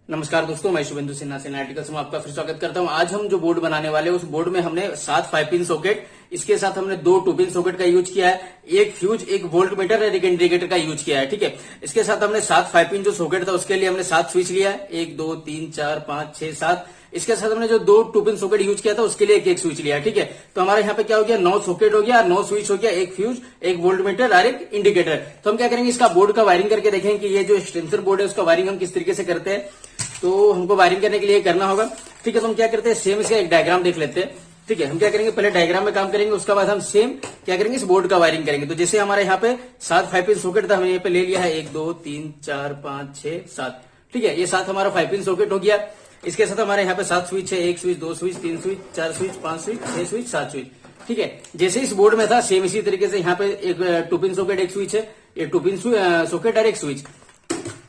नमस्कार दोस्तों, मैं शुभेंदु सिन्हा से एनालिटिकल्स में आपका फिर स्वागत करता हूं। आज हम जो बोर्ड बनाने वाले हैं उस बोर्ड में हमने 7 5 पिन सॉकेट, इसके साथ हमने 2 2 पिन सॉकेट का यूज किया है, एक फ्यूज, एक वोल्ट मीटर और एक इंडिकेटर का यूज किया है। ठीक है, इसके साथ हमने 7 5 पिन जो सॉकेट था उसके लिए हमने 7 स्विच लिया है, 1 2 3 4 5 6 7। इसके साथ हमने जो 2 2 पिन सॉकेट यूज किया था उसके लिए एक स्विच लिया। ठीक है, तो हमारे यहाँ पे क्या हो गया, 9 सॉकेट हो गया, 9 स्विच हो गया, एक फ्यूज, एक वोल्ट मीटर और एक इंडिकेटर। तो हम क्या करेंगे, इसका बोर्ड का वायरिंग करके देखेंगे कि ये जो एक्सटेंशन बोर्ड है उसका वायरिंग हम किस तरीके से करते हैं। तो हमको वायरिंग करने के लिए करना होगा। ठीक है, तो हम क्या करते हैं, सेम इसका एक डायग्राम देख लेते हैं। ठीक है, हम क्या करेंगे, पहले डायग्राम में काम करेंगे, उसके बाद हम सेम क्या करेंगे, इस बोर्ड का वायरिंग करेंगे। तो जैसे हमारे यहाँ पे 7 5 पिन सॉकेट था, हमने यहाँ पे ले लिया है 1 2 3 4 5 6 7। ठीक है, ये 7 हमारा 5 पिन सॉकेट हो गया। इसके साथ हमारे यहाँ पे 7 स्विच है, 1 switch, 2 switch, 3 switch, 4 switch, 5 switch, 6 switch, 7 switch. ठीक है, जैसे इस बोर्ड में था सेम इसी तरीके से यहाँ पे एक 2 पिन सॉकेट एक स्विच है, ये 2 पिन सॉकेट और एक स्विच,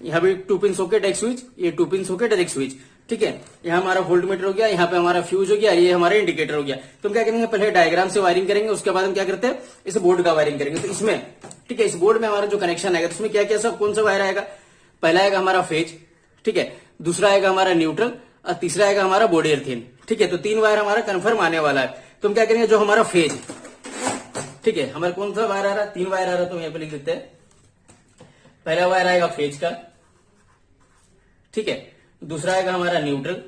यहाँ पे 2 पिन सॉकेट एक स्विच, ये 2 पिन सॉकेट और एक स्विच। ठीक है, यहाँ हमारा वोल्ट मीटर हो गया, यहाँ पे हमारा फ्यूज हो गया, ये हमारा इंडिकेटर हो गया। तो हम क्या करेंगे, पहले डायग्राम से वायरिंग करेंगे, उसके बाद हम क्या करते हैं, इस बोर्ड का वायरिंग करेंगे। तो इसमें ठीक है, इस बोर्ड में हमारा जो कनेक्शन आएगा तो उसमें क्या क्या सब कौन सा वायर आएगा, पहला आएगा हमारा फेज, ठीक है, दूसरा आएगा हमारा न्यूट्रल और तीसरा आएगा हमारा बॉडी अर्थिंग। ठीक है, तो 3 वायर हमारा कंफर्म आने वाला है। तो हम क्या करेंगे, जो हमारा फेज, ठीक है, हमारा कौन सा वायर आ रहा है, 3 वायर आ रहा है, तो यहाँ पे लिख देते हैं। पहला वायर आएगा फेज का, ठीक है, दूसरा आएगा हमारा न्यूट्रल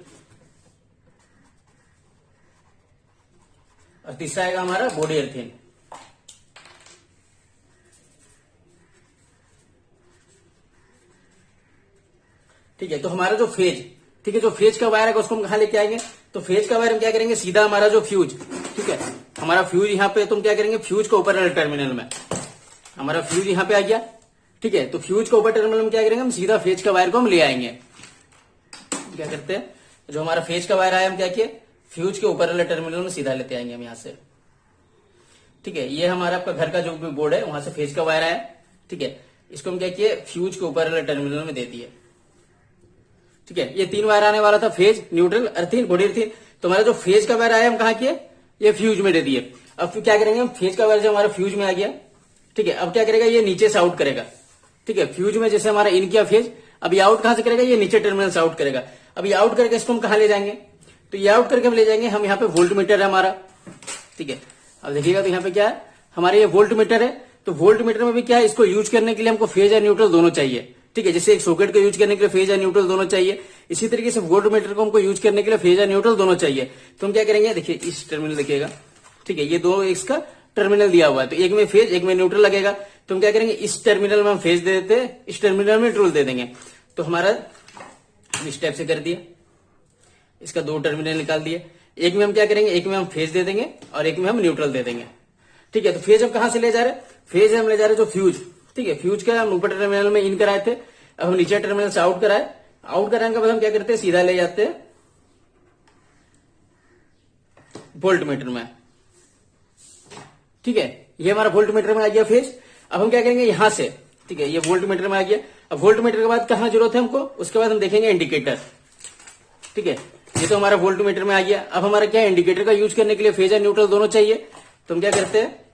और तीसरा आएगा हमारा बॉडी अर्थिंग। ठीक है, तो हमारा जो फेज, ठीक है, जो फेज का वायर है उसको हम कहां लेके आएंगे, तो फेज का वायर हम क्या करेंगे, सीधा हमारा जो फ्यूज, ठीक है, हमारा फ्यूज यहाँ पे, तुम क्या करेंगे, फ्यूज के ऊपर वाले टर्मिनल में हमारा फ्यूज यहाँ पे आ गया। ठीक है, तो फ्यूज के ऊपर टर्मिनल में क्या करेंगे, हम सीधा फेज का वायर को हम ले आएंगे। क्या करते हैं, जो हमारा फेज का वायर आया हम क्या किए, फ्यूज के ऊपर वाले टर्मिनल में सीधा लेते आएंगे हम यहाँ से। ठीक है, ये हमारा आपका घर का जो भी बोर्ड है वहां से फेज का वायर आया। ठीक है, इसको हम क्या किए, फ्यूज के ऊपर वाले टर्मिनल में दे दिए। ठीक है, ये 3 वायर आने वाला था, phase, neutral, earthing, body earthing. तो हमारा जो फेज का वायर आया हम कहा किए, ये फ्यूज में दे दिए। अब फिर क्या करेंगे, हम फेज का वायर जो हमारा फ्यूज में आ गया, ठीक है, अब क्या करेगा, ये नीचे से आउट करेगा। ठीक है, फ्यूज में जैसे हमारा इन किया फेज, अब ये आउट कहां से करेगा, ये नीचे टर्मिनल से आउट करेगा। अब ये आउट करके इसको हम कहां ले जाएंगे, तो ये आउट करके हम ले जाएंगे, हम यहाँ पे वोल्ट मीटर है हमारा। ठीक है, अब देखिएगा तो यहाँ पे क्या है, हमारा ये वोल्ट मीटर है। तो वोल्ट मीटर में भी क्या है, इसको यूज करने के लिए हमको फेज या न्यूट्रल दोनों चाहिए। ठीक है, जैसे एक सॉकेट को यूज करने के लिए फेज या न्यूट्रल दोनों चाहिए, इसी तरीके से वोल्ट मीटर को हमको यूज करने के लिए फेज या न्यूट्रल दोनों चाहिए। तो हम क्या करेंगे, देखिए इस टर्मिनल देखिएगा, ठीक है, ये दो इसका टर्मिनल दिया हुआ है, तो एक में फेज एक में न्यूट्रल लगेगा। तो हम क्या करेंगे, इस टर्मिनल में हम फेज दे देते हैं, इस टर्मिनल में न्यूट्रल दे देंगे। तो हमारा इस टाइप से कर दिया, इसका 2 टर्मिनल निकाल दिए, एक में हम क्या करेंगे, एक में हम फेज दे देंगे और एक में हम न्यूट्रल दे देंगे। ठीक है, तो फेज हम कहां से ले जा रहे हैं, फेज हम ले जा रहे हैं जो फ्यूज, ठीक है, फ्यूज का हम ऊपर टर्मिनल में इन कराए थे, अब हम नीचे टर्मिनल से आउट कराए। आउट कराने के बाद हम क्या करते हैं, सीधा ले जाते हैं वोल्ट मीटर में। ठीक है, ये हमारा वोल्ट मीटर में आ गया फेज। अब हम क्या करेंगे, यहां से, ठीक है, ये वोल्ट मीटर में आ गया। अब वोल्ट मीटर के बाद कहां जरूरत है हमको, उसके बाद हम देखेंगे इंडिकेटर। ठीक है, ये तो हमारा वोल्ट मीटर में आ गया। अब हमारा क्या है, इंडिकेटर का यूज करने के लिए फेज और न्यूट्रल दोनों चाहिए। तो हम क्या करते हैं,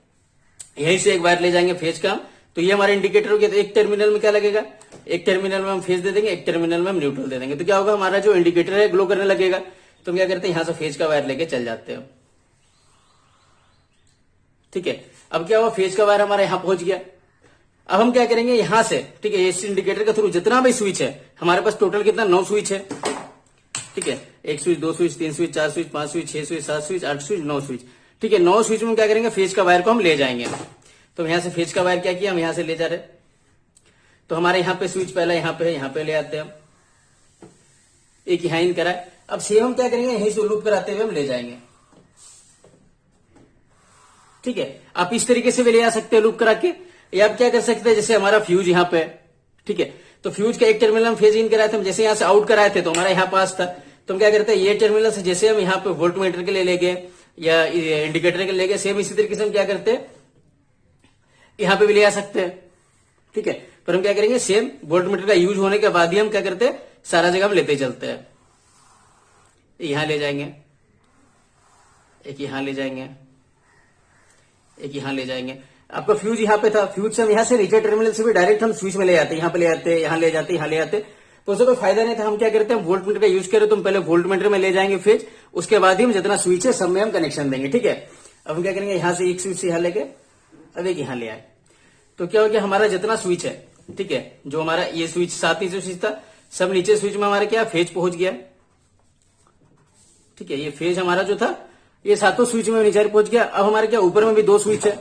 यहीं से एक वायर ले जाएंगे फेज का। तो ये हमारा इंडिकेटर हो गया। तो एक टर्मिनल में क्या लगेगा, एक टर्मिनल में हम फेज दे देंगे, एक टर्मिनल में हम न्यूट्रल दे देंगे। तो क्या होगा, हमारा जो इंडिकेटर है ग्लो करने लगेगा। तो हम क्या करते हैं, यहां से फेज का वायर लेके चल जाते हैं। ठीक है, अब क्या हुआ, फेज का वायर हमारा यहां पहुंच गया। अब हम क्या करेंगे, यहां से, ठीक है, इस इंडिकेटर के थ्रू जितना भी स्विच है हमारे पास, टोटल कितना, 9 स्विच है। ठीक है, 1 switch, 2 switch, 3 switch, 4 switch, 5 switch, 6 switch, 7 switch, 8 switch, 9 switch. ठीक है, 9 स्विच में क्या करेंगे, फेज का वायर को हम ले जाएंगे। तो यहां से फेज का वायर क्या किया, हम यहां से ले जा रहे। तो हमारे यहां पे स्विच पहला यहां पे ले आते हैं हम, एक यहां इन कराए। अब सेम हम क्या करेंगे, यहीं से लूप कराते हुए हम ले जाएंगे। ठीक है, आप इस तरीके से भी ले आ सकते हैं लूप करा के, या आप क्या कर सकते हैं, जैसे हमारा फ्यूज यहां पे, ठीक है, तो फ्यूज का एक टर्मिनल हम फेज इन कराए थे, हम जैसे यहां से आउट कराए थे तो हमारा यहां पास था। तो हम क्या करते हैं, ये टर्मिनल से जैसे हम यहाँ पे वोल्ट मीटर के लिए ले गए या इंडिकेटर के लिए ले गए, सेम इसी तरीके से हम क्या करते हैं, यहां पे भी ले आ सकते हैं। ठीक है, पर हम क्या करेंगे, सेम वोल्ट मीटर का यूज होने के बाद ही हम क्या करते हैं, सारा जगह हम लेते चलते हैं। यहां ले जाएंगे, एक यहां ले जाएंगे, एक यहां ले जाएंगे। आपका फ्यूज यहाँ पे था, फ्यूज से हम यहाँ से नीचे टर्मिनल से भी डायरेक्ट हम स्विच में ले जाते हैं, यहाँ पे ले आते हैं, यहाँ ले जाते हैं, यहाँ ले आते हैं। तो उससे कोई फायदा नहीं था। हम क्या करते हैं, वोल्ट मीटर का यूज करें तो हम पहले वोल्ट मीटर में ले जाएंगे फेज, उसके बाद ही हम जितना स्विच है सब में हम कनेक्शन देंगे। ठीक है, अब हम क्या करेंगे, यहां से एक स्विच यहाँ लेके अब एक यहाँ ले आए, तो क्या हो गया, हमारा जितना स्विच है, ठीक है, जो हमारा ये स्विच 7 नीचे स्विच था, सब नीचे स्विच में हमारा क्या फेज पहुंच गया। ठीक है, ये फेज हमारा जो था ये 7 स्विच में नीचे पहुंच गया। अब हमारे क्या ऊपर में भी 2 स्विच है।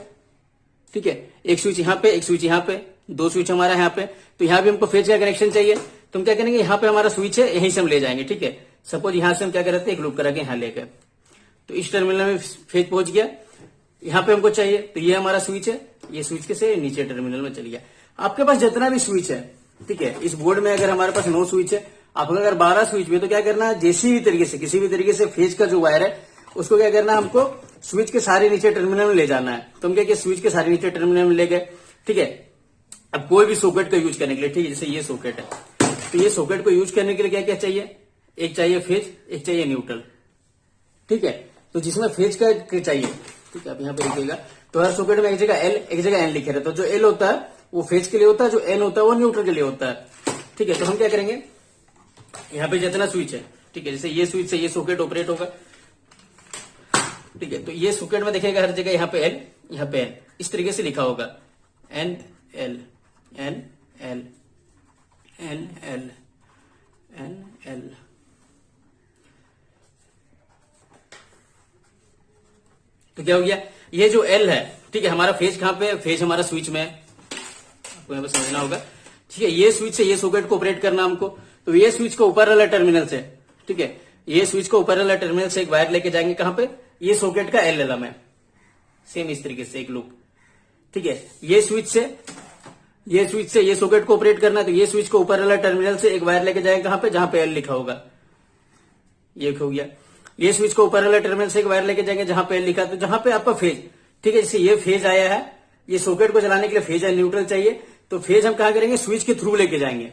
ठीक है, एक स्विच यहाँ पे, एक स्विच यहाँ पे, 2 स्विच हमारा यहाँ पे, तो यहाँ भी हमको फेज का कनेक्शन चाहिए। तो हम क्या करेंगे, यहाँ पे हमारा स्विच है, यहीं से हम ले जाएंगे। ठीक है, सपोज यहां से हम क्या करते हैं, एक लूप करा के यहाँ लेकर, तो इस टर्मिनल में फेज पहुंच गया, यहाँ पे हमको चाहिए, तो ये हमारा स्विच है, ये स्विच के से नीचे टर्मिनल में चल गया। आपके पास जितना भी स्विच है, ठीक है, इस बोर्ड में अगर हमारे पास 9 स्विच है, आप अगर 12 स्विच में, तो क्या करना है, जैसी भी तरीके से, किसी भी तरीके से फेज का जो वायर है उसको क्या करना है, हमको स्विच के सारे नीचे टर्मिनल में ले जाना है। तो हम क्या किया, स्विच के सारे नीचे टर्मिनल में ले गए। ठीक है, अब कोई भी सॉकेट का यूज करने के लिए, ठीक है, जैसे ये सॉकेट है, तो ये सॉकेट को यूज करने के लिए क्या क्या चाहिए, एक चाहिए फेज, एक चाहिए न्यूट्रल। ठीक है, तो जिसमें फेज का चाहिए, ठीक है, आप यहाँ पे देखिएगा, तो हर सॉकेट में एक जगह एल, एक जगह एन लिखे रहता है। तो जो एल होता है वो फेज के लिए होता है, जो एन होता है वो न्यूट्रल के लिए होता है। ठीक है, तो हम क्या करेंगे, यहाँ पे जितना स्विच है, ठीक है, जैसे ये स्विच से ये सॉकेट ऑपरेट होगा। ठीक है, तो ये सॉकेट में देखिएगा हर जगह यहाँ पे एल, यहाँ पे एन, इस तरीके से लिखा होगा, N L N L N L N L. तो क्या हो गया, ये जो एल है, ठीक है, हमारा फेज कहां पे है, फेज हमारा स्विच में है, आपको यहाँ पे समझना होगा। ठीक है, ये स्विच से ये सॉकेट को ऑपरेट करना हमको, तो ये स्विच को ऊपर वाला टर्मिनल से, ठीक है, ये स्विच को ऊपर वाला टर्मिनल से एक वायर लेके जाएंगे कहां पे, ये सॉकेट का एल एलम है, सेम इस तरीके से एक लूप। ठीक है, ये स्विच से ये सॉकेट को ऑपरेट करना है, तो ये स्विच को ऊपर वाला टर्मिनल से एक वायर लेके जाएंगे कहां पे, जहां पे एल लिखा होगा, ये हो गया। ये स्विच को ऊपर वाला टर्मिनल से एक वायर लेके जाएंगे जहां पे एल लिखा, तो जहां पे आपका फेज, ठीक है, जैसे ये फेज आया है, ये सॉकेट को चलाने के लिए फेज या न्यूट्रल चाहिए, तो फेज हम कहा करेंगे, स्विच के थ्रू लेके जाएंगे।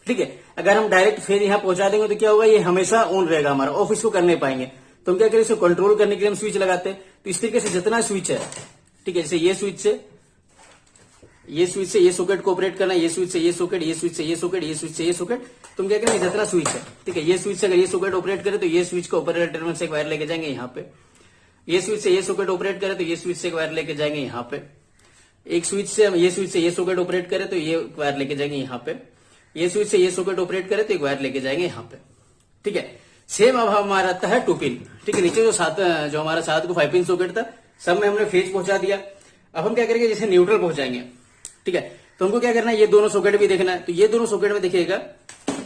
ठीक है, अगर हम डायरेक्ट फेज यहां पहुंचा देंगे तो क्या होगा, ये हमेशा ऑन रहेगा हमारा, ऑफ इसको कर नहीं पाएंगे। तो हम क्या करें, इसको कंट्रोल करने के लिए हम स्विच लगाते हैं। तो इस तरीके से जितना स्विच है, ठीक है, जैसे ये स्विच से ये सॉकेट को ऑपरेट करना, ये स्विच से ये सॉकेट, ये स्विच से ये सॉकेट, ये स्विच से ये सॉकेट, तुम क्या करेंगे, जितना स्विच है, ठीक है, ये स्विच से अगर ये सॉकेट ऑपरेट करे तो ये स्विच को ऊपर टर्मिनल से एक वायर लेके जाएंगे यहाँ पे, ये स्विच से ये सॉकेट ऑपरेट करे तो ये स्विच से एक वायर लेके जाएंगे यहाँ पे, एक स्विच से ये सॉकेट ऑपरेट करे तो ये वायर लेके जाएंगे यहाँ पे, ये स्विच से ये सॉकेट ऑपरेट करे तो एक वायर लेके जाएंगे यहाँ पे। ठीक है, सेम अब हमारा आता है 2 पिन। ठीक है, नीचे जो हमारा 7 को 5 पिन सॉकेट था, सब में हमने फेज पहुंचा दिया। अब हम क्या करेंगे, जैसे न्यूट्रल पहुंचाएंगे। ठीक है, तो हमको क्या करना है, ये दोनों सॉकेट भी देखना है, तो ये दोनों सॉकेट में देखिएगा,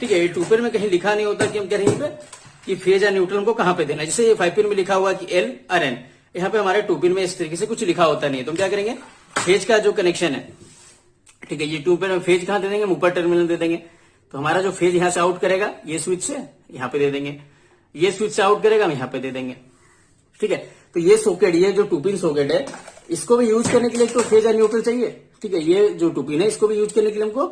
ठीक है, ये 2 पिन में कहीं लिखा नहीं होता कि हम कह रहे हैं कि फेज या न्यूट्रल हमको कहां पे देना है। जैसे ये 5 पिन में लिखा हुआ कि एल और एन, यहाँ पे हमारे 2 पिन में इस तरीके से कुछ लिखा होता नहीं है। तो हम क्या करेंगे, फेज का जो कनेक्शन है, ठीक है, ये 2 पिन में फेज कहां दे देंगे, ऊपर टर्मिनल दे देंगे। तो हमारा जो फेज यहां से आउट करेगा, ये स्विच से यहाँ पे दे देंगे, ये स्विच से आउट करेगा, हम यहाँ पे दे देंगे। ठीक है, तो ये सॉकेट, ये जो 2 पिन सॉकेट है, इसको भी यूज करने के लिए तो फेज और न्यूट्रल चाहिए। ठीक है, ये जो 2 पिन है, इसको भी यूज करने के लिए हमको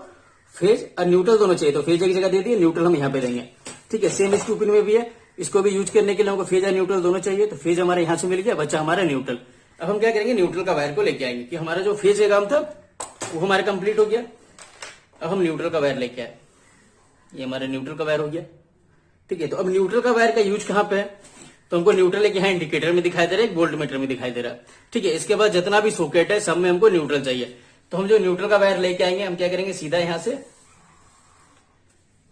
फेज और न्यूट्रल दोनों चाहिए। तो फेज एक जगह दे दिए, न्यूट्रल हम यहाँ पे देंगे। ठीक है, सेम इस 2 पिन में भी है, इसको भी यूज करने के लिए हमको फेज और न्यूट्रल दोनों चाहिए। तो फेज हमारा यहाँ से मिल गया, बच्चा हमारा न्यूट्रल। अब हम क्या करेंगे, न्यूट्रल का वायर को लेके आएंगे, कि हमारा जो फेज का काम था वो हमारा कंप्लीट हो गया। अब हम न्यूट्रल का वायर लेके आए, ये हमारा न्यूट्रल का वायर हो गया। ठीक है, तो अब न्यूट्रल का वायर का यूज कहां पे है, तो हमको न्यूट्रल एक यहाँ इंडिकेटर में दिखाई दे रहा है, एक वोल्ट मीटर में दिखाई दे रहा है। ठीक है, इसके बाद जितना भी सॉकेट है सब में हमको न्यूट्रल चाहिए। तो हम जो न्यूट्रल का वायर लेके आएंगे, हम क्या करेंगे, सीधा यहां से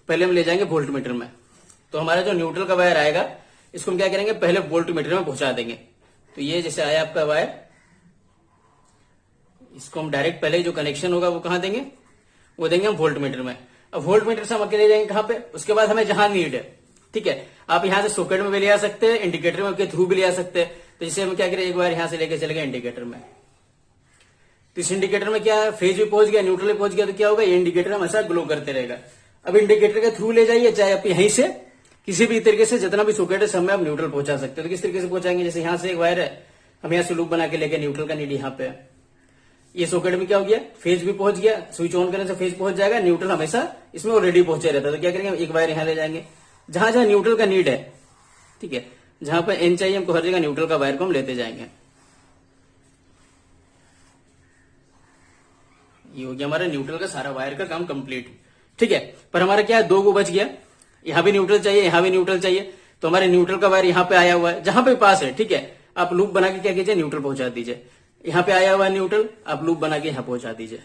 पहले हम ले जाएंगे वोल्ट मीटर में। तो हमारा जो न्यूट्रल का वायर आएगा, इसको हम क्या करेंगे, पहले वोल्ट मीटर में पहुंचा देंगे। तो ये जैसे आया आपका वायर, इसको हम डायरेक्ट पहले जो कनेक्शन होगा वो कहां देंगे, वो देंगे हम वोल्ट मीटर में। अब वोल्ट मीटर से हम अकेले जाएंगे कहां पे, उसके बाद हमें जहां नीड है। ठीक है, आप यहां से सॉकेट में भी ले आ सकते हैं, इंडिकेटर में के थ्रू भी ले आ सकते हैं। तो जैसे हम क्या करें, एक बार यहां से लेके चले गए इंडिकेटर में, तो इस इंडिकेटर में क्या है, फेज भी पहुंच गया, न्यूट्रल भी पहुंच गया, तो क्या होगा, ये इंडिकेटर हमेशा ग्लो करते रहेगा। अब इंडिकेटर के थ्रू ले जाइए, चाहे आप यहीं से किसी भी तरीके से, जितना भी सॉकेट है सब में आप न्यूट्रल पहुंचा सकते हो। तो किस तरीके से पहुंचाएंगे, जैसे यहां से एक वायर है, हम यहाँ से लूप बना के लेके न्यूट्रल का नीड यहाँ पे है, ये सॉकेट में क्या हो गया, फेज भी पहुंच गया, स्विच ऑन करने से फेज पहुंच जाएगा, न्यूट्रल हमेशा इसमें ऑलरेडी पहुंचे रहता है। तो क्या करेंगे, एक वायर यहां ले जाएंगे, जहां जहां न्यूट्रल का नीड है। ठीक है, जहां पर एन चाहिए हमको, हर जगह न्यूट्रल का वायर को हम लेते जाएंगे। ये हो गया हमारा न्यूट्रल का सारा वायर का काम कंप्लीट। ठीक है। पर हमारा क्या है, 2 को बच गया, यहाँ भी न्यूट्रल चाहिए, यहाँ भी न्यूट्रल चाहिए, तो हमारे न्यूट्रल का वायर यहाँ पे आया हुआ है, जहां पे पास है, ठीक है। आप लूप बना के क्या कीजिए, न्यूट्रल पहुंचा दीजिए। यहाँ पे आया हुआ है न्यूट्रल, आप लूप बना के यहाँ पहुंचा दीजिए,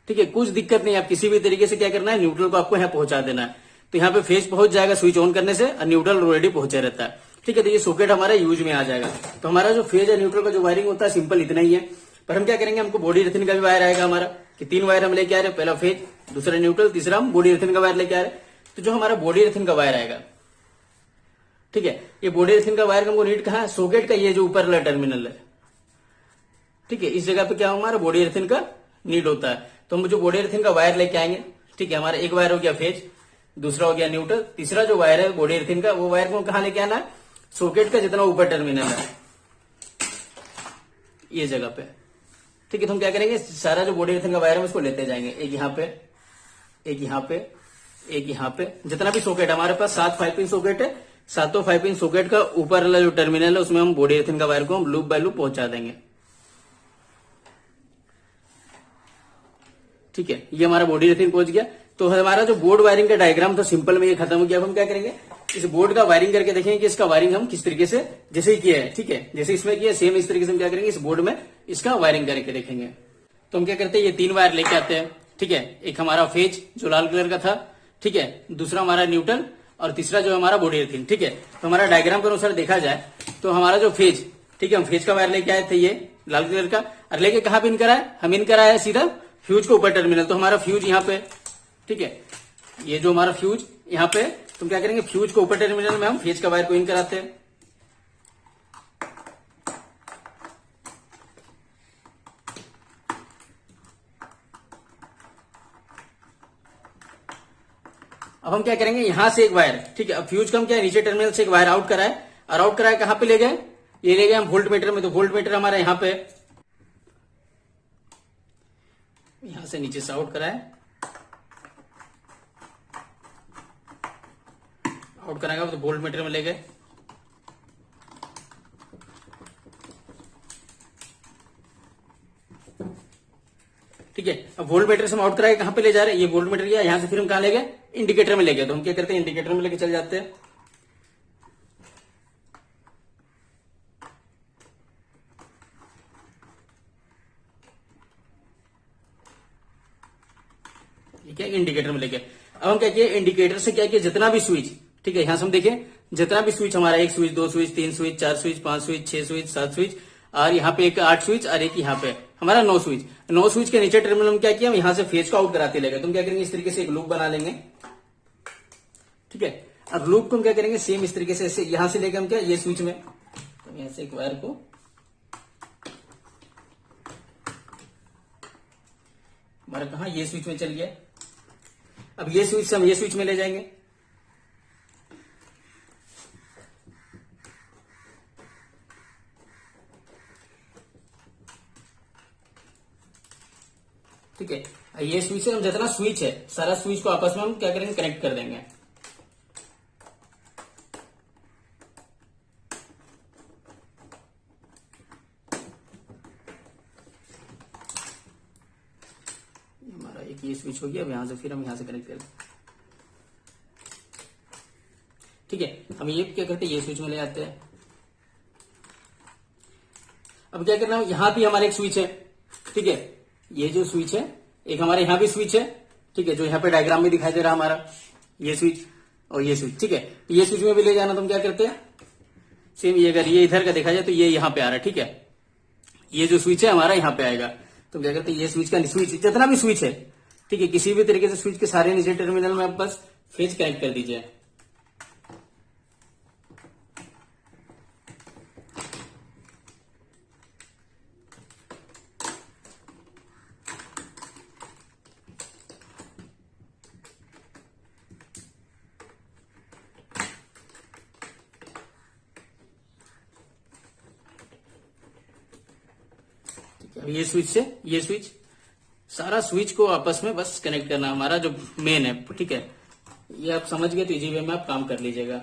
ठीक है। कुछ दिक्कत नहीं, आप किसी भी तरीके से क्या करना है, न्यूट्रल को आपको यहाँ पहुंचा देना है, तो यहाँ पे फेज पहुंच जाएगा स्विच ऑन करने से, और न्यूट्रल ऑलरेडी पहुंचे रहता है, ठीक है। तो ये सॉकेट हमारा यूज में आ जाएगा। तो हमारा जो फेज है न्यूट्रल का जो वायरिंग होता है सिंपल इतना ही है। पर हम क्या करेंगे, हमको बॉडी अर्थिंग का भी वायर आएगा हमारा, कि 3 वायर हम लेके आ रहे हैं, पहला फेज, दूसरा न्यूट्रल, तीसरा हम बॉडी अर्थिंग का वायर लेके आ रहे हैं। तो जो हमारा बॉडी अर्थिंग का वायर आएगा, ठीक है, ये बॉडी अर्थिंग का वायर हमको नीड कहाँ है, सॉकेट का ये जो ऊपर वाला टर्मिनल है, ठीक है, इस जगह पे क्या हमारा बॉडी अर्थिंग का नीड होता है। तो हम जो बॉडी अर्थिंग का वायर लेके आएंगे, ठीक है, हमारा एक वायर हो गया फेज, दूसरा हो गया न्यूट्रल, तीसरा जो वायर है बॉडी अर्थिंग का, वो वायर को कहाँ लेके आना है, सॉकेट का जितना ऊपर टर्मिनल है ये जगह पे, ठीक है। तो हम क्या करेंगे, सारा जो बॉडी अर्थिंग का वायर है उसको लेते जाएंगे, एक यहाँ पे, एक यहाँ पे, एक यहाँ पे, जितना भी सॉकेट हमारे पास 7 5 पिन सॉकेट है, 7 5 पिन सॉकेट का ऊपर वाला जो टर्मिनल है उसमें हम बॉडी अर्थिंग का वायर को हम लूप बाय लूप पहुंचा देंगे, ठीक है। ये हमारा बॉडी अर्थिंग पहुंच गया। तो हमारा जो बोर्ड वायरिंग का डायग्राम था सिंपल में ये खत्म हो गया। अब हम क्या करेंगे, इस बोर्ड का वायरिंग करके देखेंगे कि इसका वायरिंग हम किस तरीके से, जैसे ही किया है, ठीक है, जैसे इसमें किया सेम इस तरीके से हम क्या करेंगे, इस बोर्ड में इसका वायरिंग करके देखेंगे। तो हम क्या करते हैं, ये 3 वायर लेके आते हैं, ठीक है। एक हमारा फेज जो लाल कलर का था, ठीक है, दूसरा हमारा न्यूट्रल, और तीसरा जो हमारा बॉडी अर्थिंग, ठीक है। तो हमारा डायग्राम के अनुसार देखा जाए तो हमारा जो फेज, ठीक है, हम फेज का वायर लेके आए थे ये लाल कलर का, और लेके कहां पे इन कराए, हम इन कराए सीधा फ्यूज को ऊपर टर्मिनल। तो हमारा फ्यूज यहाँ पे, ठीक है, ये जो हमारा फ्यूज यहाँ पे, तुम क्या करेंगे, फ्यूज को ऊपर टर्मिनल में हम फेज का वायर को इन कराते हैं, अब हम क्या करेंगे, यहां से एक वायर, ठीक है, अब फ्यूज का हम क्या नीचे टर्मिनल से एक वायर आउट कराए, और आउट कराए कहां पे ले गए, ये ले गए हम वोल्ट मीटर में। तो वोल्ट मीटर हमारा यहां पे, यहां से नीचे से आउट कराए, आउट कराएगा तो वोल्ट मीटर में ले गए, ठीक है। अब वोल्ट मीटर से हम आउट कराए कहां पे ले जा रहे हैं, ये वोल्ट मीटर गया, यहां से फिर हम कहां ले गए, इंडिकेटर में ले गए। तो हम क्या करते हैं, इंडिकेटर में लेके चल जाते हैं, ठीक है, इंडिकेटर में लेके। अब हम क्या किए, इंडिकेटर से क्या किया, जितना भी स्विच, ठीक है, यहां से हम देखें जितना भी स्विच हमारा, 1 switch 2 switch 3 switch 4 switch 5 switch 6 switch 7 switch, और यहाँ पे एक 8 स्विच, और एक यहाँ पे हमारा 9 स्विच, 9 स्विच के नीचे टर्मिनल हम क्या किया, हम यहां से फेज को आउट कराते लेंगे। तुम क्या करेंगे, इस तरीके से एक लूप बना लेंगे, ठीक है। अब लूप को हम क्या करेंगे, सेम इस तरीके से यहां से लेके हम क्या, ये स्विच में, तो यहां से एक वायर को हमारा कहा, ये स्विच में चल गया। अब ये स्विच से हम ये स्विच में ले जाएंगे, ठीक है। ये स्विच से हम जितना स्विच है सारा स्विच को आपस में हम क्या करेंगे, कनेक्ट कर देंगे, हमारा एक ये स्विच हो गया। अब यहां से फिर हम यहां से कनेक्ट करें, ठीक है। हम ये क्या करते हैं, ये स्विच में ले आते हैं। अब क्या करना है, यहां भी हमारा एक स्विच है, ठीक है, ये जो स्विच है, एक हमारे यहां भी स्विच है, ठीक है, जो यहाँ पे डायग्राम में दिखाई दे रहा है हमारा ये स्विच और ये स्विच, ठीक है। ये स्विच में भी ले जाना, तो हम क्या करते हैं, सेम ये, अगर ये इधर का देखा जाए तो ये यहाँ पे आ रहा है, ठीक है, ये जो स्विच है हमारा यहाँ पे आएगा। तो क्या करते हैं, ये स्विच का स्विच, जितना भी स्विच है, ठीक है, किसी भी तरीके से स्विच के सारे नीचे टर्मिनल में आप बस फेज कनेक्ट कर दीजिए, ये स्विच से ये स्विच, सारा स्विच को आपस में बस कनेक्ट करना हमारा जो मेन है, ठीक है। ये आप समझ गए तो इजी वे में आप काम कर लीजिएगा।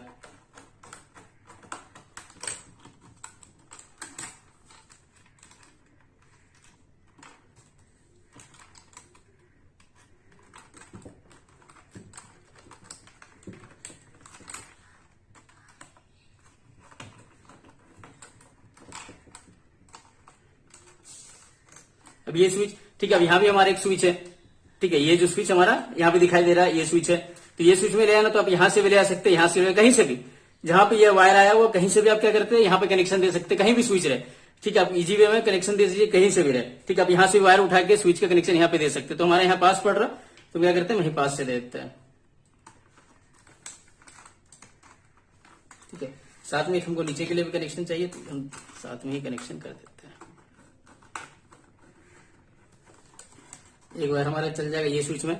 अब ये स्विच, ठीक है, अब यहाँ भी हमारा एक स्विच है, ठीक है, ये जो स्विच हमारा यहाँ पे दिखाई दे रहा है ये स्विच है, तो ये स्विच में ले आना तो आप यहाँ से भी ले आ सकते हैं, यहाँ से कहीं से भी, जहां पे ये वायर आया वो कहीं से भी आप क्या करते हैं यहाँ पे कनेक्शन दे सकते हैं, कहीं भी स्विच रहे, ठीक है, आप इजी वे में कनेक्शन दे दीजिए कहीं से भी रहे, ठीक है, आप यहाँ से वायर उठा के स्विच का कनेक्शन यहाँ पे दे सकते हैं। तो हमारे यहाँ पास पड़ रहा तो क्या करते हैं वहीं पास से दे देते हैं, ठीक है। साथ में हमको नीचे के लिए भी कनेक्शन चाहिए तो हम साथ में ही कनेक्शन कर देते हैं। एक बार हमारा चल जाएगा ये स्विच में,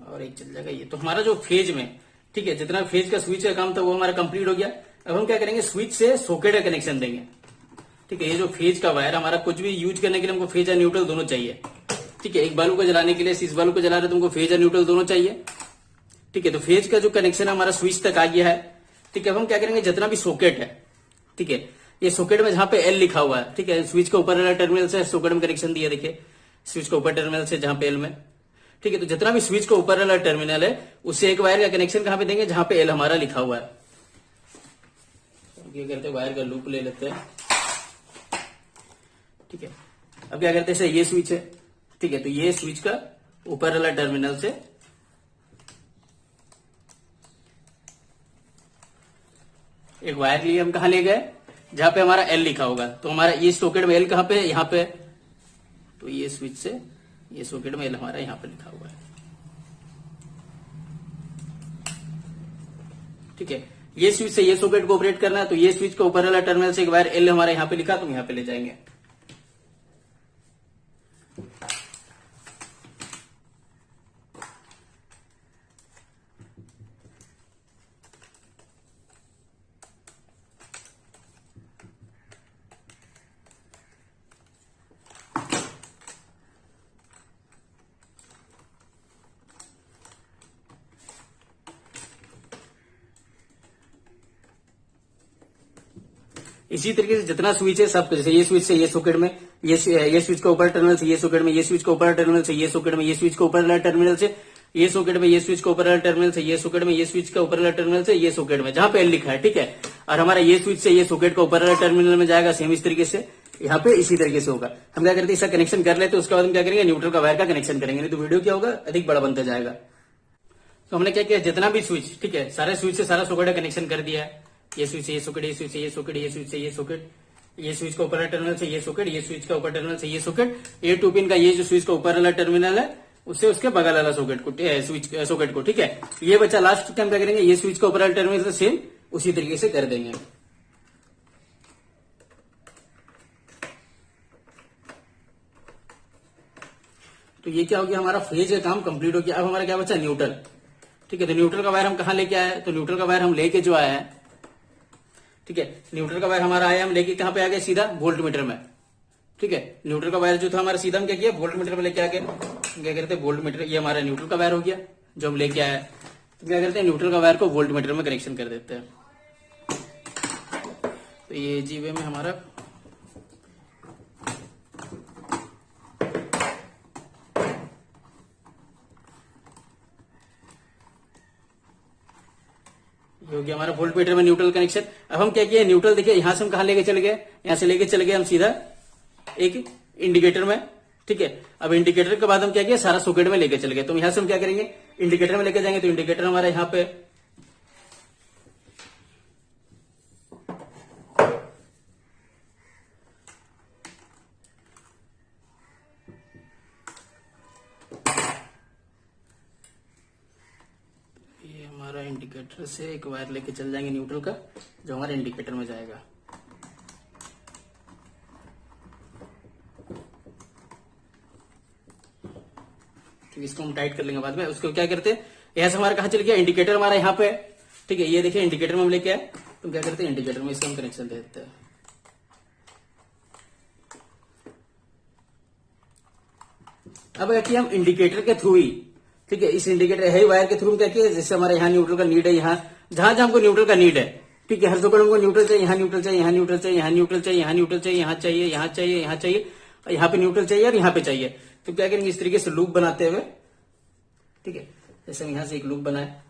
और एक चल जाएगा ये, तो हमारा जो फेज में, ठीक है, जितना फेज का स्विच का काम था वो हमारा कंप्लीट हो गया। अब हम क्या करेंगे स्विच से सॉकेट का कनेक्शन देंगे, ठीक है। ये जो फेज का वायर हमारा कुछ भी यूज करने के लिए हमको फेज और न्यूट्रल दोनों चाहिए, ठीक है। एक बालू को जलाने के लिए इस बालू को जला रहे तो हमको फेज और न्यूट्रल दोनों चाहिए, ठीक है। तो फेज का जो कनेक्शन हमारा स्विच तक आ गया है, ठीक है। अब हम क्या करेंगे जितना भी सॉकेट है, ठीक है, ये सॉकेट में जहां पे एल लिखा हुआ है, ठीक है, स्विच के ऊपर वाला टर्मिनल से सॉकेट में कनेक्शन दिया, देखिए स्विच के ऊपर टर्मिनल से जहां पे एल में, ठीक है। तो जितना भी स्विच के ऊपर वाला टर्मिनल है उससे एक वायर का कनेक्शन कहां पे देंगे जहां पे एल हमारा लिखा हुआ है। ये करते वायर का लूप ले लेते हैं, ठीक है। अब क्या करते हैं ये स्विच है, ठीक है, तो ये स्विच का ऊपर वाला टर्मिनल से एक वायर लिए हम कहा ले गए जहां पे हमारा एल लिखा होगा, तो हमारा ये सॉकेट में एल कहां पे है यहाँ पे, तो ये स्विच से ये सॉकेट में एल हमारा यहाँ पे लिखा हुआ है, ठीक है। ये स्विच से ये सॉकेट को ऑपरेट करना है तो ये स्विच के ऊपर वाला टर्मिनल से एक वायर एल हमारा यहाँ पे लिखा तो हम यहाँ पे ले जाएंगे। इसी तरीके से जितना स्विच है सब, जैसे ये स्विच से ये सॉकेट में, ये स्विच के ऊपर टर्मिनल से ये सॉकेट में, ये स्विच के ऊपर टर्मिनल से ये सॉकेट में, ये स्विच के ऊपर वाला टर्मिनल से ये सॉकेट में, ये स्विच के ऊपर वाला टर्मिनल से ये सॉकेट में, ये स्विच के ऊपर वाला टर्मिनल से ये सॉकेट में जहां पे एल लिखा है, ठीक है। और हमारा ये स्विच से ये सॉकेट के ऊपर वाला टर्मिनल में जाएगा सेम इस तरीके से, यहाँ पे इसी तरीके से होगा। हम क्या करते हैं इसका कनेक्शन कर लेते हैं, उसके बाद हम क्या करेंगे न्यूट्रल का वायर का कनेक्शन करेंगे, नहीं तो वीडियो क्या होगा अधिक बड़ा बनता जाएगा। तो हमने क्या किया जितना भी स्विच, ठीक है, सारे स्विच से सारा सॉकेट का कनेक्शन कर दिया है। ये स्विच से ये सॉकेट, ये स्विच से ये सॉकेट, ये स्विच से ये सॉकेट, ये स्विच का ऊपर टर्मिनल से ये सॉकेट, ये स्विच का ऊपर टर्मिनल से ये सॉकेट, ये टू पिन का ये जो स्विच का ऊपर वाला टर्मिनल है उससे उसके बगल वाला सॉकेट को, स्विच सॉकेट को, ठीक है। ये बच्चा लास्ट टाइम क्या करेंगे ये स्विच का ऊपर वाला टर्मिनल से सेम उसी तरीके से कर देंगे। तो ये क्या हो गया हमारा फेज का काम कंप्लीट हो गया। अब हमारा क्या बचा न्यूट्रल, ठीक है। तो न्यूट्रल का वायर हम कहां लेके आए, तो न्यूट्रल का वायर हम लेके जो आया है, ठीक है, न्यूट्रल का वायर हमारा आया हम लेके कहां पे आ गए सीधा वोल्ट मीटर में, ठीक है। न्यूट्रल का वायर जो था हमारा सीधा हम क्या किया वोल्ट मीटर में लेके आ गए, क्या करते हैं वोल्ट मीटर, ये हमारा न्यूट्रल का वायर हो गया जो हम लेके आया, तो क्या करते हैं न्यूट्रल का वायर को वोल्ट मीटर में कनेक्शन कर देते हैं। तो ये जीवे में हमारा हो गया हमारा वोल्ट मीटर में न्यूट्रल कनेक्शन। अब हम क्या किया न्यूट्रल देखिए यहां से हम कहा लेके चले गए, यहां से लेके चले गए हम सीधा एक इंडिकेटर में, ठीक है। अब इंडिकेटर के बाद हम क्या किया सारा सॉकेट में लेके चले गए, तो यहां से हम क्या करेंगे इंडिकेटर में लेके जाएंगे, तो इंडिकेटर हमारा यहाँ पे हमारा इंडिकेटर से एक वायर लेके चल जाएंगे न्यूट्रल का जो हमारे इंडिकेटर में जाएगा। तो इसको हम टाइट कर लेंगे बाद में। उसको क्या करते हैं यहां से हमारा कहां चल गया इंडिकेटर हमारा यहाँ पे, ठीक है। ये देखिए इंडिकेटर में हम लेके आए, तो क्या करते हैं इंडिकेटर में इसका हम कनेक्शन दे देते हैं। अब क्या किया हम इंडिकेटर के थ्रू ही, ठीक है, इस इंडिकेटर है वायर के थ्रू क्या किया जैसे हमारे यहाँ न्यूट्रल का नीड है, यहाँ जहां जहां हमको न्यूट्रल का नीड है, ठीक है, हर सॉकेट हमको न्यूट्रल चाहिए, यहाँ न्यूट्रल चाहिए, यहाँ न्यूट्रल चाहिए, यहाँ न्यूट्रल चाहिए, यहाँ न्यूट्रल चाहिए, यहाँ चाहिए, यहाँ चाहिए, यहाँ चाहिए, यहाँ पे न्यूट्रल चाहिए और यहाँ पे चाहिए। तो क्या करेंगे इस तरीके से लूप बनाते हुए, ठीक है, जैसे हम यहां से एक लूप बनाए,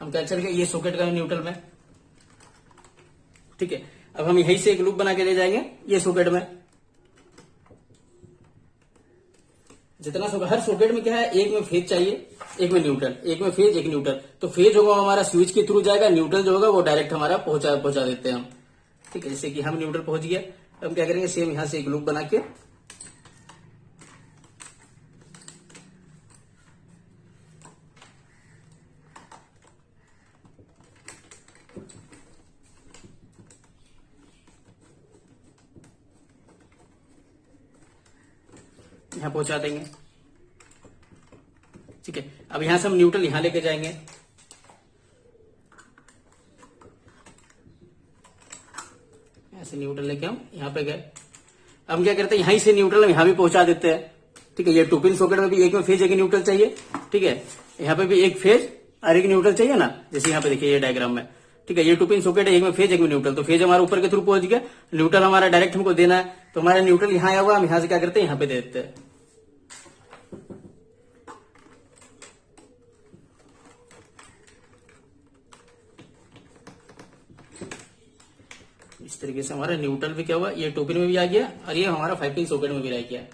हम क्या चल गए, ये सॉकेट का न्यूट्रल में, ठीक है। अब हम यहीं से एक लूप बना के ले जाएंगे ये सॉकेट में। जितना हर सॉकेट में क्या है, एक में फेज चाहिए, एक में न्यूट्रल, एक में फेज, एक न्यूट्रल। तो फेज होगा हमारा स्विच के थ्रू जाएगा, न्यूट्रल जो होगा वो डायरेक्ट हमारा पहुंचा देते हैं हम, ठीक है। जैसे कि हम न्यूट्रल पहुंच गया, हम क्या करेंगे, सेम यहां से एक लूप बना के यहां पहुंचा देंगे, ठीक है। अब यहां से हम न्यूट्रल यहां लेके जाएंगे, ऐसे न्यूट्रल लेके हम यहां पे गए। अब हम क्या करते हैं, यहीं से न्यूट्रल हम यहां भी पहुंचा देते हैं, ठीक है। ये 2 पिन सॉकेट में भी एक में फेज एक न्यूट्रल चाहिए, ठीक है। यहाँ पे भी एक फेज और एक न्यूट्रल चाहिए ना, जैसे यहाँ पे देखिए ये डायग्राम में, ठीक है। ये 2 पिन सॉकेट है, एक में फेज एक में न्यूट्रल। तो फेज हमारा ऊपर के थ्रू पहुंच गया, न्यूट्रल हमारा डायरेक्ट हमको देना है, तो हमारा न्यूट्रल यहाँ आया हुआ, हम यहां से क्या करते हैं, यहाँ पे दे देते हैं। इस तरीके से हमारा न्यूट्रल भी क्या हुआ, ये 2 पिन में भी आ गया और ये हमारा 5 पिन सॉकेट में भी रह गया।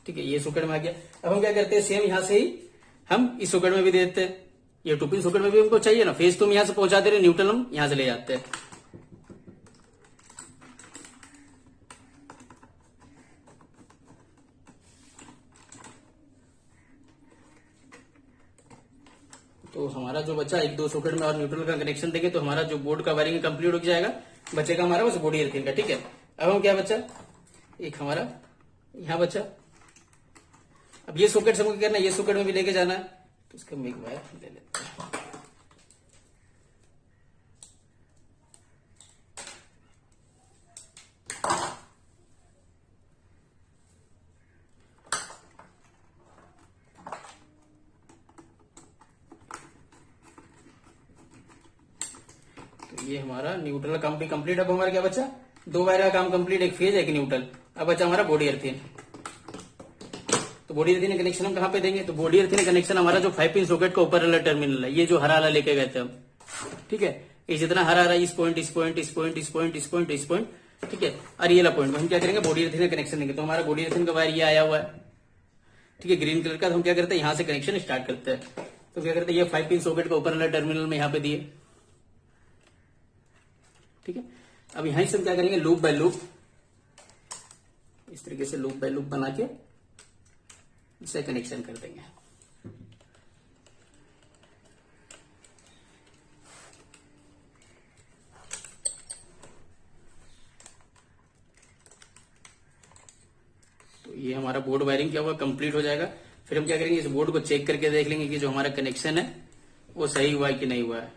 ठीक है, ये सॉकेट में आ गया। अब हम क्या करते हैं, सेम यहां से ही हम इस सॉकेट में भी दे देते हैं। ये 2 पिन सॉकेट में भी हमको चाहिए ना, फेज तो हम यहां से पहुंचा दे रहे, न्यूट्रल हम यहां से ले जाते हैं। तो हमारा जो बचा, 1-2 सॉकेट में और न्यूट्रल का कनेक्शन देंगे तो हमारा जो बोर्ड का वायरिंग कंप्लीट हो जाएगा, बचेगा हमारा बस बॉडी अर्थिंग का, ठीक है। अब हम क्या बचा, एक हमारा यहां बचा। अब ये सॉकेट हमको करना है, ये सॉकेट में भी लेके जाना है, तो इसका हम एक वायर ले लेते हैं। तो ये हमारा न्यूट्रल का काम भी कंप्लीट। अब हमारा क्या बचा, 2 वायर का काम कंप्लीट, एक फेज एक न्यूट्रल। अब बचा हमारा बॉडी अर्थिंग। तो बॉडी अर्थिंग कनेक्शन हम कहां पे देंगे, तो बॉडी अर्थिंग कनेक्शन हमारा जो 5 पिन सॉकेट का ऊपर वाला टर्मिनल है, ये जो हरा वाला लेके गए थे हम, ठीक है। ये जितना हरा रहा है, इस पॉइंट इस पॉइंट इस पॉइंट इस पॉइंट इस पॉइंट इस पॉइंट, ठीक है। और ये वाला पॉइंट हम क्या करेंगे, बॉडी अर्थिंग कनेक्शन देंगे। तो हमारा बॉडी अर्थिंग का वायर ये आया हुआ है, ठीक है, ग्रीन कलर का। तो हम क्या करते हैं, यहां से कनेक्शन स्टार्ट करते हैं। तो क्या करते हैं, ये 5 पिन सॉकेट का ऊपर वाला टर्मिनल में यहाँ पे दिए, ठीक है। अब यहां से हम क्या करेंगे, लूप बाय लूप, इस तरीके से लूप बाय लूप बना के इसे कनेक्शन कर देंगे। तो ये हमारा बोर्ड वायरिंग क्या हुआ, कंप्लीट हो जाएगा। फिर हम क्या करेंगे, इस बोर्ड को चेक करके देख लेंगे कि जो हमारा कनेक्शन है वो सही हुआ है कि नहीं हुआ है।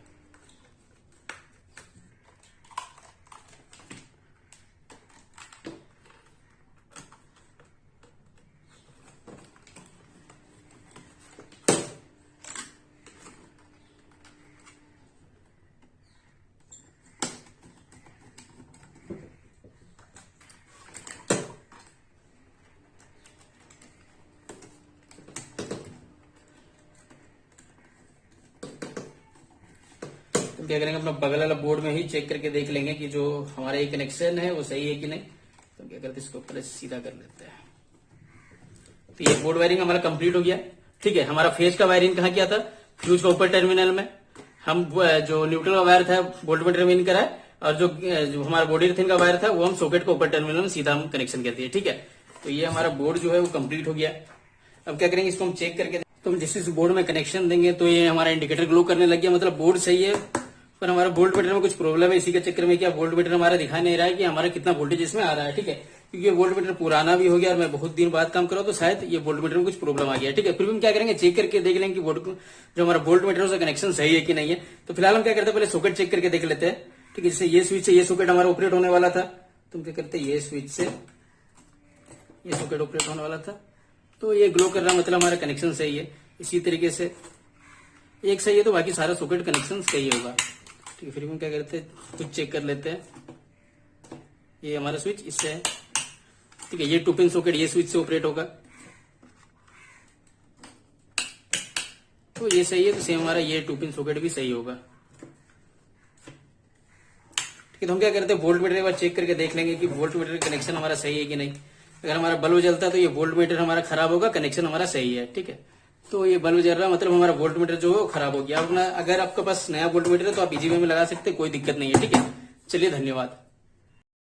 तो क्या करेंगे, अपना बगल वाला बोर्ड में ही चेक करके देख लेंगे कि जो हमारा ये कनेक्शन है वो सही है कि नहीं। तो क्या करते हैं, इसको पहले सीधा कर लेते हैं। तो ये बोर्ड वायरिंग हमारा कंप्लीट हो गया, ठीक है। हमारा फेज का वायरिंग कहाँ किया था, फ्यूज का ऊपर टर्मिनल में। हम जो न्यूट्रल का वायर था बोल्ट में टर्मिनेट करा है, और जो हमारा बॉडी अर्थिंग का वायर था वो हम सॉकेट के ऊपर टर्मिनल में सीधा हम कनेक्शन करते हैं, ठीक है। तो ये हमारा बोर्ड जो है वो कंप्लीट हो गया। अब क्या करेंगे, इसको हम चेक करके, तो हम जिस बोर्ड में कनेक्शन देंगे तो ये हमारा इंडिकेटर ग्लो करने लग गया, मतलब बोर्ड सही है, पर हमारा वोल्ट मीटर में कुछ प्रॉब्लम है। इसी के चक्कर में क्या वोल्ट मीटर हमारा दिखा नहीं रहा है कि हमारा कितना वोल्टेज इसमें आ रहा है, ठीक है। क्योंकि ये वोल्ट मीटर पुराना भी हो गया और मैं बहुत दिन बाद काम कर रहा हूं, तो शायद ये वोल्ट मीटर में कुछ प्रॉब्लम आ गया, ठीक है। फिर भी हम क्या करेंगे, चेक करके देख लेंगे कि जो हमारा वोल्ट मीटर उसका कनेक्शन सही है कि नहीं है। तो फिलहाल हम क्या करते हैं, पहले सॉकेट चेक करके देख लेते हैं। ठीक है। जैसे ये स्विच से ये सॉकेट हमारा ऑपरेट होने वाला था, तो हम क्या करते हैं, ये स्विच से ये सॉकेट ऑपरेट होने वाला था, तो ये ग्लो कर रहा मतलब हमारा कनेक्शन सही है। इसी तरीके से एक सही है तो बाकी सारा सॉकेट कनेक्शन सही होगा। ठीक है, फिर हम क्या करते हैं, कुछ चेक कर लेते हैं। ये हमारा स्विच इससे है, ठीक है। ये 2 पिन सॉकेट ये स्विच से ऑपरेट होगा, तो ये सही है, तो सेम हमारा ये 2 पिन सॉकेट भी सही होगा। ठीक है, तो हम क्या करते हैं, वोल्ट मीटर एक बार चेक करके देख लेंगे कि वोल्ट मीटर कनेक्शन हमारा सही है कि नहीं। अगर हमारा बल्ब जलता है तो ये वोल्ट मीटर हमारा खराब होगा, कनेक्शन हमारा सही है। ठीक है, तो ये बल्ब जल रहा मतलब हमारा वोल्ट मीटर जो है वो खराब हो गया। अपना अगर आपके पास नया वोल्ट मीटर है तो आप इजी वे में लगा सकते हैं, कोई दिक्कत नहीं है। ठीक है, चलिए धन्यवाद।